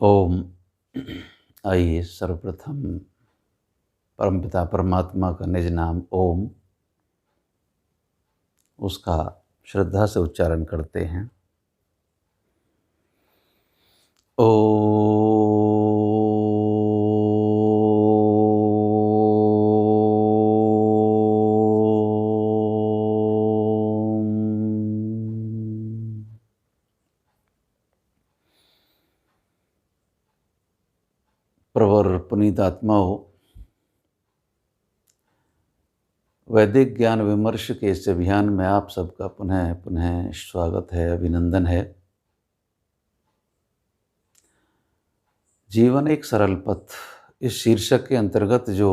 ओम। आइए सर्वप्रथम परमपिता परमात्मा का निज नाम ओम, उसका श्रद्धा से उच्चारण करते हैं। ओम। प्रवर पुनीत आत्माओं, वैदिक ज्ञान विमर्श के इस अभियान में आप सबका पुनः पुनः स्वागत है, अभिनंदन है। जीवन एक सरल पथ, इस शीर्षक के अंतर्गत जो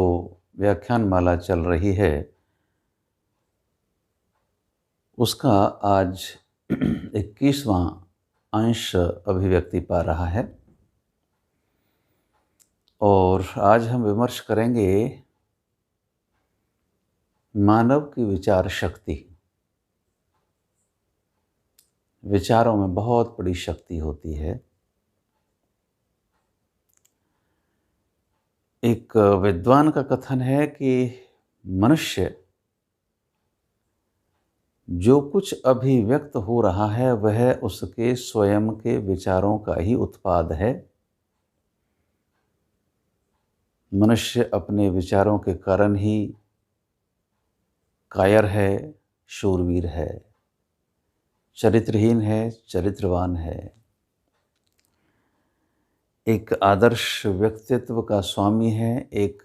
व्याख्यान माला चल रही है उसका आज 21वां अंश अभिव्यक्ति पा रहा है और आज हम विमर्श करेंगे मानव की विचार शक्ति। विचारों में बहुत बड़ी शक्ति होती है। एक विद्वान का कथन है कि मनुष्य जो कुछ अभिव्यक्त हो रहा है वह उसके स्वयं के विचारों का ही उत्पाद है। मनुष्य अपने विचारों के कारण ही कायर है, शूरवीर है, चरित्रहीन है, चरित्रवान है, एक आदर्श व्यक्तित्व का स्वामी है, एक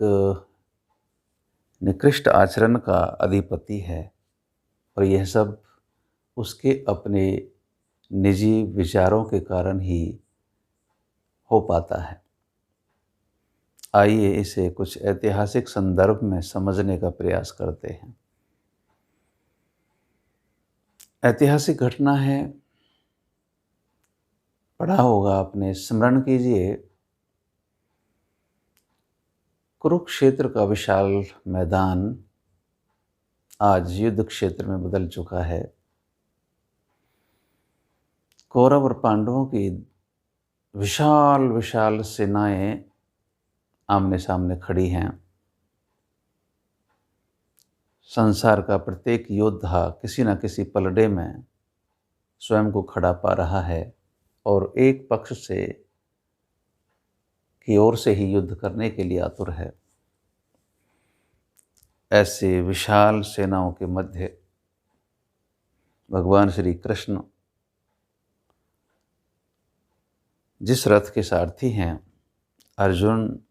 निकृष्ट आचरण का अधिपति है। और यह सब उसके अपने निजी विचारों के कारण ही हो पाता है। आइए इसे कुछ ऐतिहासिक संदर्भ में समझने का प्रयास करते हैं। ऐतिहासिक घटना है, पढ़ा होगा आपने, स्मरण कीजिए। कुरुक्षेत्र का विशाल मैदान आज युद्ध क्षेत्र में बदल चुका है। कौरव और पांडवों की विशाल विशाल सेनाएं आमने सामने खड़ी हैं। संसार का प्रत्येक योद्धा किसी न किसी पलड़े में स्वयं को खड़ा पा रहा है और एक पक्ष से की ओर से ही युद्ध करने के लिए आतुर है। ऐसे विशाल सेनाओं के मध्य भगवान श्री कृष्ण जिस रथ के सारथी हैं, अर्जुन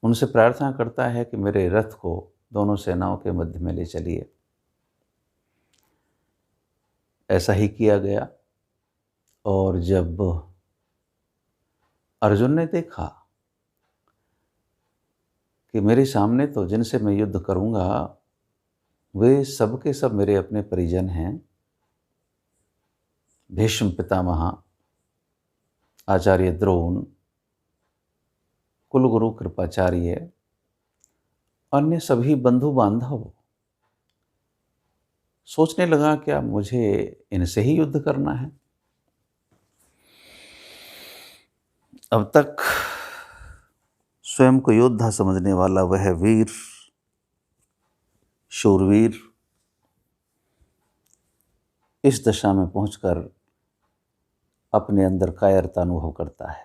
उनसे प्रार्थना करता है कि मेरे रथ को दोनों सेनाओं के मध्य में ले चलिए। ऐसा ही किया गया और जब अर्जुन ने देखा कि मेरे सामने तो जिनसे मैं युद्ध करूंगा वे सब के सब मेरे अपने परिजन हैं, भीष्म पितामह, आचार्य द्रोण, कुलगुरु कृपाचार्य, अन्य सभी बंधु बांधव, सोचने लगा क्या मुझे इनसे ही युद्ध करना है? अब तक स्वयं को योद्धा समझने वाला वह वीर, शूरवीर इस दशा में पहुंचकर अपने अंदर कायरता अनुभव करता है।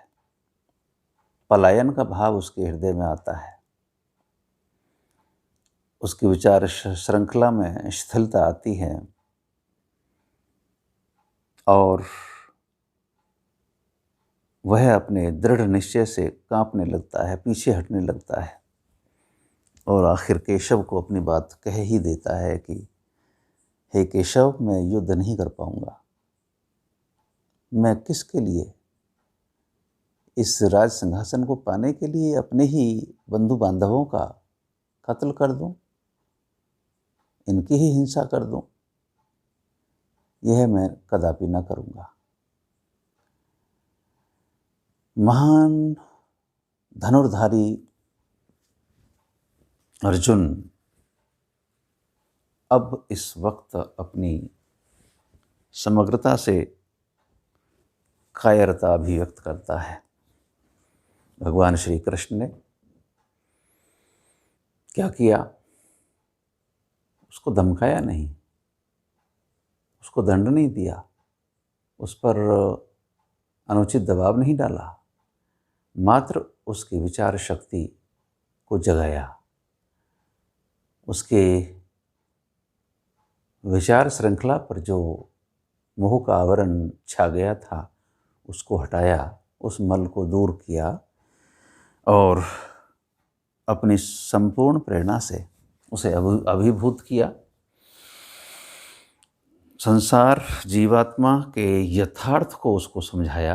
पलायन का भाव उसके हृदय में आता है। उसकी विचार श्रृंखला में शिथिलता आती है और वह अपने दृढ़ निश्चय से कांपने लगता है, पीछे हटने लगता है और आखिर केशव को अपनी बात कह ही देता है कि हे केशव, मैं युद्ध नहीं कर पाऊंगा। मैं किसके लिए, इस राज सिंहासन को पाने के लिए अपने ही बंधु बांधवों का कत्ल कर दूं, इनकी ही हिंसा कर दूं? यह मैं कदापि न करूंगा। महान धनुर्धारी अर्जुन अब इस वक्त अपनी समग्रता से कायरता अभिव्यक्त करता है। भगवान श्री कृष्ण ने क्या किया? उसको धमकाया नहीं, उसको दंड नहीं दिया, उस पर अनुचित दबाव नहीं डाला, मात्र उसकी विचार शक्ति को जगाया, उसके विचार श्रृंखला पर जो मोह का आवरण छा गया था उसको हटाया, उस मल को दूर किया और अपनी संपूर्ण प्रेरणा से उसे अभिभूत किया। संसार जीवात्मा के यथार्थ को उसको समझाया।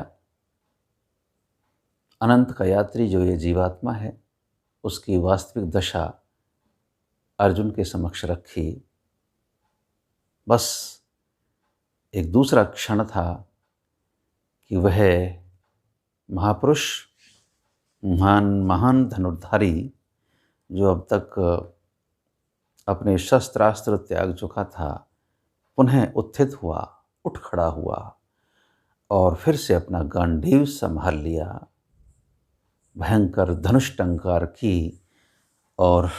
अनंत का यात्री जो ये जीवात्मा है उसकी वास्तविक दशा अर्जुन के समक्ष रखी। बस एक दूसरा क्षण था कि वह महापुरुष, महान धनुर्धारी जो अब तक अपने शस्त्रास्त्र त्याग चुका था, पुनः उत्थित हुआ, उठ खड़ा हुआ और फिर से अपना गांडीव संभाल लिया, भयंकर धनुष टंकार की और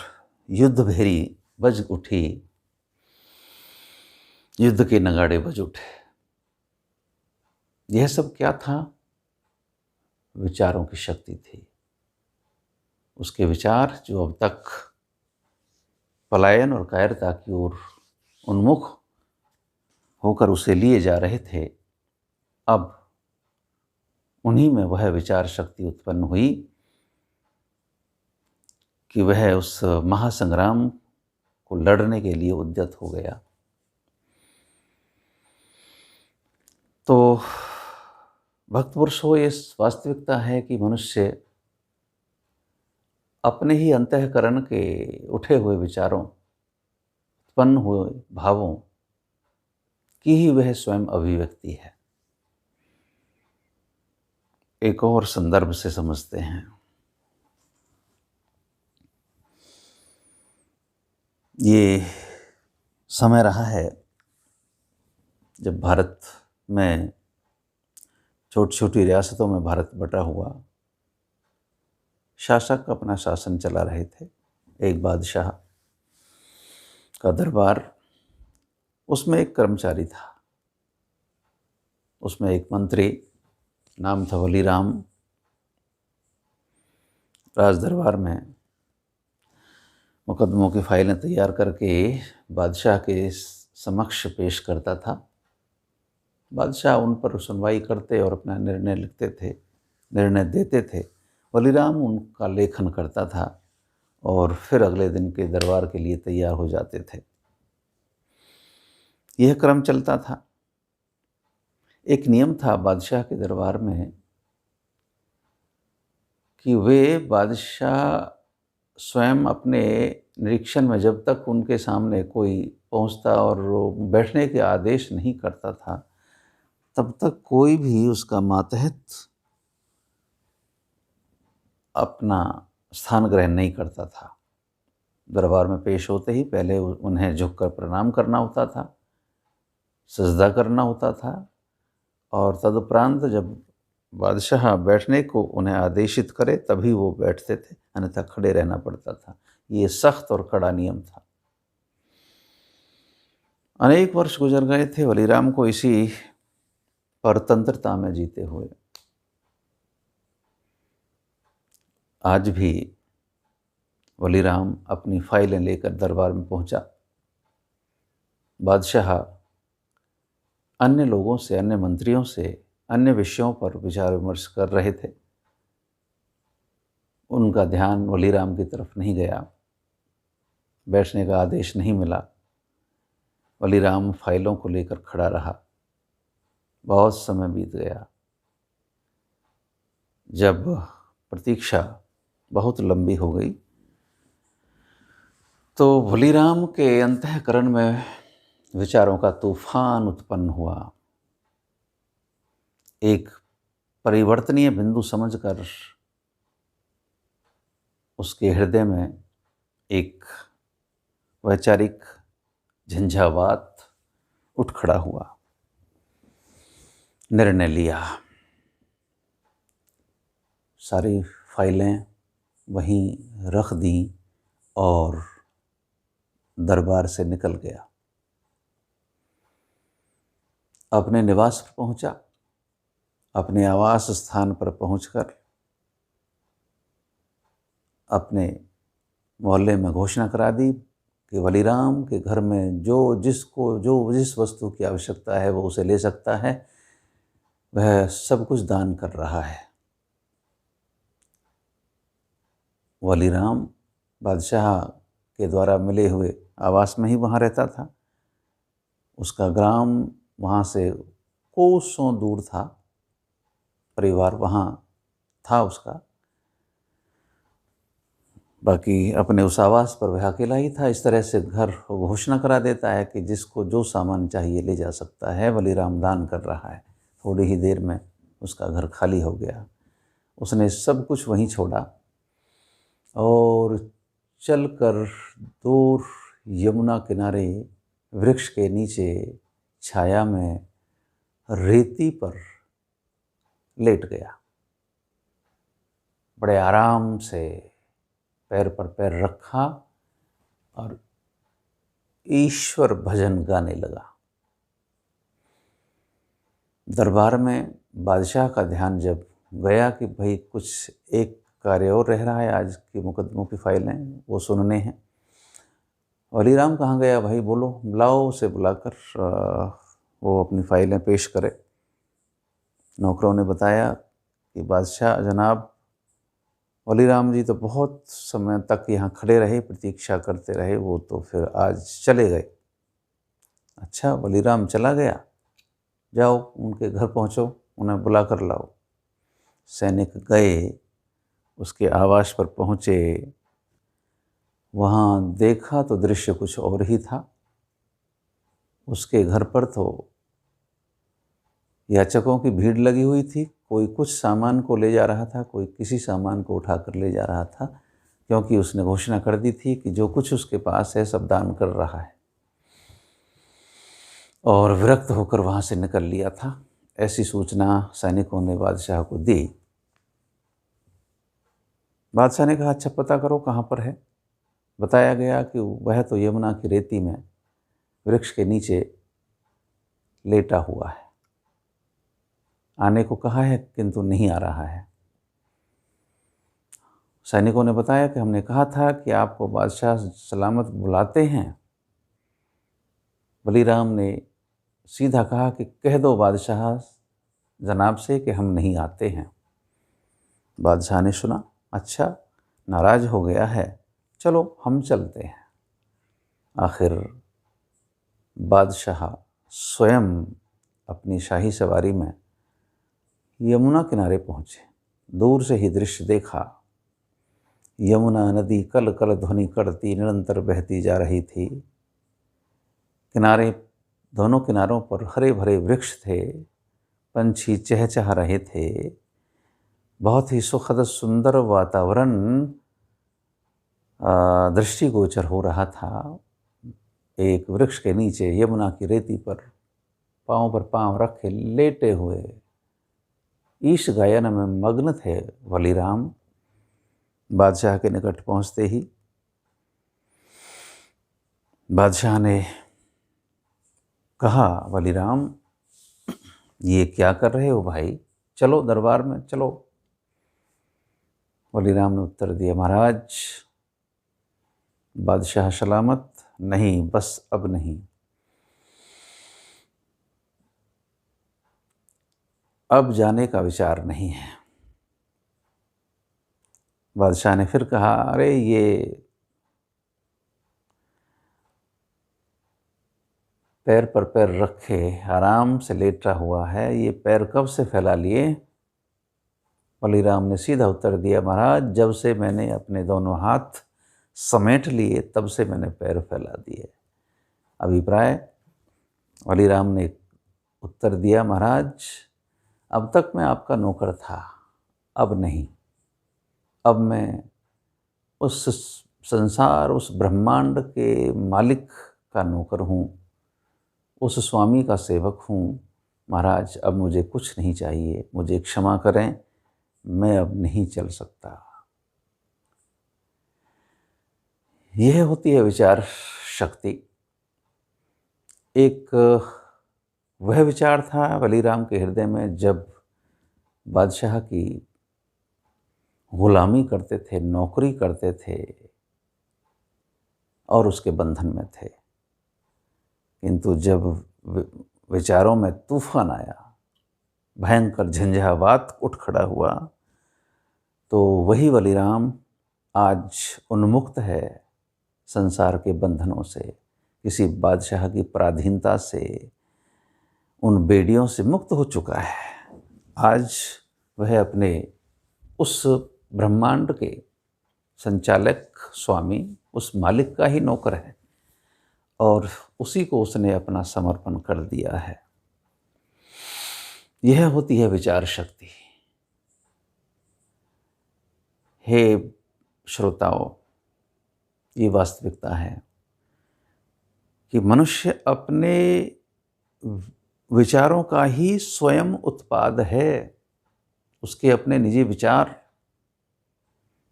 युद्ध भेरी बज उठी, युद्ध के नगाड़े बज उठे। यह सब क्या था? विचारों की शक्ति थी। उसके विचार जो अब तक पलायन और कायरता की ओर उन्मुख होकर उसे लिए जा रहे थे, अब उन्हीं में वह विचार शक्ति उत्पन्न हुई कि वह उस महासंग्राम को लड़ने के लिए उद्यत हो गया। तो भक्त पुरुष हो, ये वास्तविकता है कि मनुष्य अपने ही अंतःकरण के उठे हुए विचारों, उत्पन्न हुए भावों की ही वह स्वयं अभिव्यक्ति है। एक और संदर्भ से समझते हैं। ये समय रहा है जब भारत में छोटी छोटी रियासतों में भारत बटा हुआ, शासक अपना शासन चला रहे थे। एक बादशाह का दरबार, उसमें एक कर्मचारी था, उसमें एक मंत्री, नाम था वलीराम। राज दरबार में मुकदमों की फाइलें तैयार करके बादशाह के समक्ष पेश करता था। बादशाह उन पर सुनवाई करते और अपना निर्णय लिखते थे, निर्णय देते थे। वलीराम उनका लेखन करता था और फिर अगले दिन के दरबार के लिए तैयार हो जाते थे। यह क्रम चलता था। एक नियम था बादशाह के दरबार में कि वे बादशाह स्वयं अपने निरीक्षण में जब तक उनके सामने कोई पहुंचता और बैठने के आदेश नहीं करता था, तब तक कोई भी उसका मातहत अपना स्थान ग्रहण नहीं करता था। दरबार में पेश होते ही पहले उन्हें झुककर प्रणाम करना होता था, सजदा करना होता था और तदुपरांत जब बादशाह बैठने को उन्हें आदेशित करे तभी वो बैठते थे, अन्यथा खड़े रहना पड़ता था। ये सख्त और कड़ा नियम था। अनेक वर्ष गुजर गए थे वलीराम को इसी परतंत्रता में जीते हुए। आज भी वलीराम अपनी फाइलें लेकर दरबार में पहुंचा। बादशाह अन्य लोगों से, अन्य मंत्रियों से अन्य विषयों पर विचार विमर्श कर रहे थे। उनका ध्यान वलीराम की तरफ नहीं गया, बैठने का आदेश नहीं मिला। वलीराम फाइलों को लेकर खड़ा रहा। बहुत समय बीत गया। जब प्रतीक्षा बहुत लंबी हो गई तो वलीराम के अंतःकरण में विचारों का तूफान उत्पन्न हुआ। एक परिवर्तनीय बिंदु समझकर उसके हृदय में एक वैचारिक झंझावात उठ खड़ा हुआ। निर्णय लिया सारी फाइलें वहीं रख दी और दरबार से निकल गया। अपने निवास पर पहुंचा। अपने आवास स्थान पर पहुंचकर अपने मोहल्ले में घोषणा करा दी कि वलीराम के घर में जो जिस वस्तु की आवश्यकता है वो उसे ले सकता है, वह सब कुछ दान कर रहा है। वलीराम बादशाह के द्वारा मिले हुए आवास में ही वहाँ रहता था। उसका ग्राम वहाँ से कोसों दूर था, परिवार वहाँ था उसका। बाकी अपने उस आवास पर वह अकेला ही था। इस तरह से घर घोषणा करा देता है कि जिसको जो सामान चाहिए ले जा सकता है, वलीराम दान कर रहा है। थोड़ी ही देर में उसका घर खाली हो गया। उसने सब कुछ वहीं छोड़ा और चलकर दूर यमुना किनारे वृक्ष के नीचे छाया में रेती पर लेट गया। बड़े आराम से पैर पर पैर रखा और ईश्वर भजन गाने लगा। दरबार में बादशाह का ध्यान जब गया कि भाई कुछ एक कार्य और रह रहा है, आज के मुकदमों की फाइलें वो सुनने हैं। वलीराम कहाँ गया भाई, बोलो, बुलाओ उसे, बुलाकर वो अपनी फाइलें पेश करे। नौकरों ने बताया कि बादशाह जनाब, वलीराम जी तो बहुत समय तक यहाँ खड़े रहे, प्रतीक्षा करते रहे, वो तो फिर आज चले गए। अच्छा, वलीराम चला गया, जाओ उनके घर पहुँचो, उन्हें बुला कर लाओ। सैनिक गए, उसके आवास पर पहुँचे। वहाँ देखा तो दृश्य कुछ और ही था। उसके घर पर तो याचकों की भीड़ लगी हुई थी। कोई कुछ सामान को ले जा रहा था, कोई किसी सामान को उठाकर ले जा रहा था, क्योंकि उसने घोषणा कर दी थी कि जो कुछ उसके पास है सब दान कर रहा है। और विरक्त होकर वहाँ से निकल लिया था। ऐसी सूचना सैनिकों ने बादशाह को दी। बादशाह ने कहा, अच्छा पता करो कहाँ पर है। बताया गया कि वह तो यमुना की रेती में वृक्ष के नीचे लेटा हुआ है। आने को कहा है किंतु नहीं आ रहा है। सैनिकों ने बताया कि हमने कहा था कि आपको बादशाह सलामत बुलाते हैं। वलीराम ने सीधा कहा कि कह दो बादशाह जनाब से कि हम नहीं आते हैं। बादशाह ने सुना, अच्छा नाराज़ हो गया है, चलो हम चलते हैं। आखिर बादशाह स्वयं अपनी शाही सवारी में यमुना किनारे पहुँचे। दूर से ही दृश्य देखा। यमुना नदी कल कल ध्वनि करती निरंतर बहती जा रही थी। किनारे, दोनों किनारों पर हरे भरे वृक्ष थे, पंछी चहचहा रहे थे। बहुत ही सुखद सुंदर वातावरण दृष्टिगोचर हो रहा था। एक वृक्ष के नीचे यमुना की रेती पर पाँव पर पाँव रखे लेटे हुए ईश गायन में मग्न थे वलीराम। बादशाह के निकट पहुँचते ही बादशाह ने कहा, वलीराम ये क्या कर रहे हो भाई, चलो दरबार में चलो। वलीराम ने उत्तर दिया, महाराज बादशाह सलामत नहीं, बस अब नहीं, अब जाने का विचार नहीं है। बादशाह ने फिर कहा, अरे ये पैर पर पैर रखे आराम से लेटा हुआ है, ये पैर कब से फैला लिए। वलीराम ने सीधा उत्तर दिया, महाराज जब से मैंने अपने दोनों हाथ समेट लिए तब से मैंने पैर फैला दिए। अभिप्राय, वलीराम ने उत्तर दिया, महाराज अब तक मैं आपका नौकर था, अब नहीं, अब मैं उस संसार, उस ब्रह्मांड के मालिक का नौकर हूँ, उस स्वामी का सेवक हूँ। महाराज अब मुझे कुछ नहीं चाहिए, मुझे क्षमा करें, मैं अब नहीं चल सकता। यह होती है विचार शक्ति। एक वह विचार था बलीराम के हृदय में जब बादशाह की गुलामी करते थे, नौकरी करते थे और उसके बंधन में थे। किंतु जब विचारों में तूफान आया, भयंकर झंझावात उठ खड़ा हुआ, तो वही बलीराम आज उन्मुक्त है संसार के बंधनों से, किसी बादशाह की पराधीनता से, उन बेड़ियों से मुक्त हो चुका है। आज वह अपने उस ब्रह्मांड के संचालक स्वामी, उस मालिक का ही नौकर है और उसी को उसने अपना समर्पण कर दिया है। यह होती है विचार शक्ति। हे श्रोताओं, ये वास्तविकता है कि मनुष्य अपने विचारों का ही स्वयं उत्पाद है। उसके अपने निजी विचार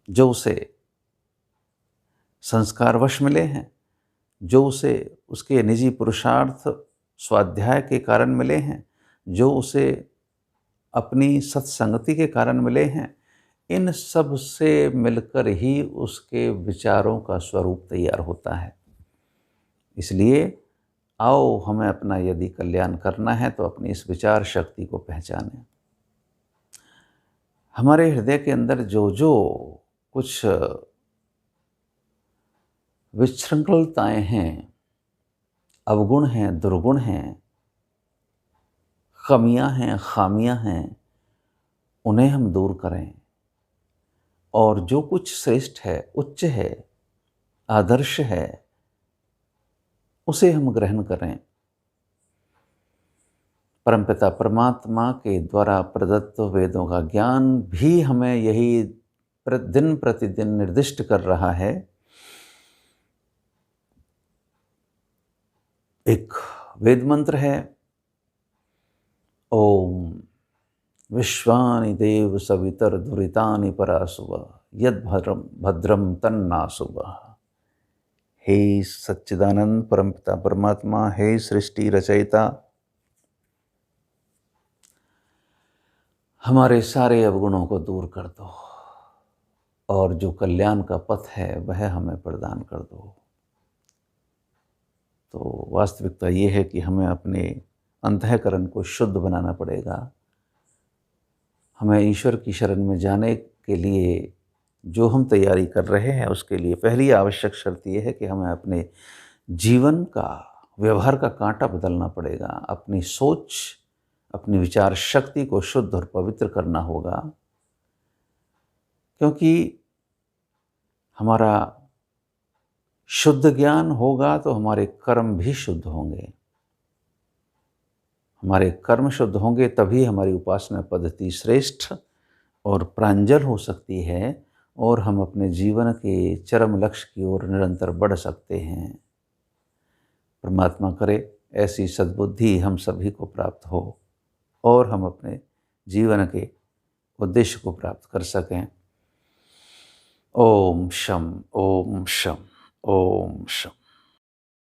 जो उसे संस्कारवश मिले हैं, जो उसे उसके निजी पुरुषार्थ स्वाध्याय के कारण मिले हैं, जो उसे अपनी सत्संगति के कारण मिले हैं, इन सब से मिलकर ही उसके विचारों का स्वरूप तैयार होता है। इसलिए आओ, हमें अपना यदि कल्याण करना है तो अपनी इस विचार शक्ति को पहचानें। हमारे हृदय के अंदर जो जो कुछ विशृंखलताएं हैं, अवगुण हैं, दुर्गुण हैं, कमियां हैं, खामियां हैं, उन्हें हम दूर करें और जो कुछ श्रेष्ठ है, उच्च है, आदर्श है, उसे हम ग्रहण करें। परमपिता परमात्मा के द्वारा प्रदत्त वेदों का ज्ञान भी हमें यही दिन प्रतिदिन निर्दिष्ट कर रहा है। एक वेद मंत्र है, ओम विश्वानि देव सवितर दुरितानि परासुव यद भद्रम तन्नासुव। हे सच्चिदानंद परमपिता परमात्मा, हे सृष्टि रचयिता, हमारे सारे अवगुणों को दूर कर दो और जो कल्याण का पथ है वह हमें प्रदान कर दो। तो वास्तविकता ये है कि हमें अपने अंतःकरण को शुद्ध बनाना पड़ेगा। हमें ईश्वर की शरण में जाने के लिए जो हम तैयारी कर रहे हैं, उसके लिए पहली आवश्यक शर्त यह है कि हमें अपने जीवन का, व्यवहार का कांटा बदलना पड़ेगा। अपनी सोच, अपनी विचार शक्ति को शुद्ध और पवित्र करना होगा, क्योंकि हमारा शुद्ध ज्ञान होगा तो हमारे कर्म भी शुद्ध होंगे। हमारे कर्म शुद्ध होंगे तभी हमारी उपासना पद्धति श्रेष्ठ और प्रांजल हो सकती है और हम अपने जीवन के चरम लक्ष्य की ओर निरंतर बढ़ सकते हैं। परमात्मा करे ऐसी सद्बुद्धि हम सभी को प्राप्त हो और हम अपने जीवन के उद्देश्य को प्राप्त कर सकें। ओम शम, ओम शम, ओम शम।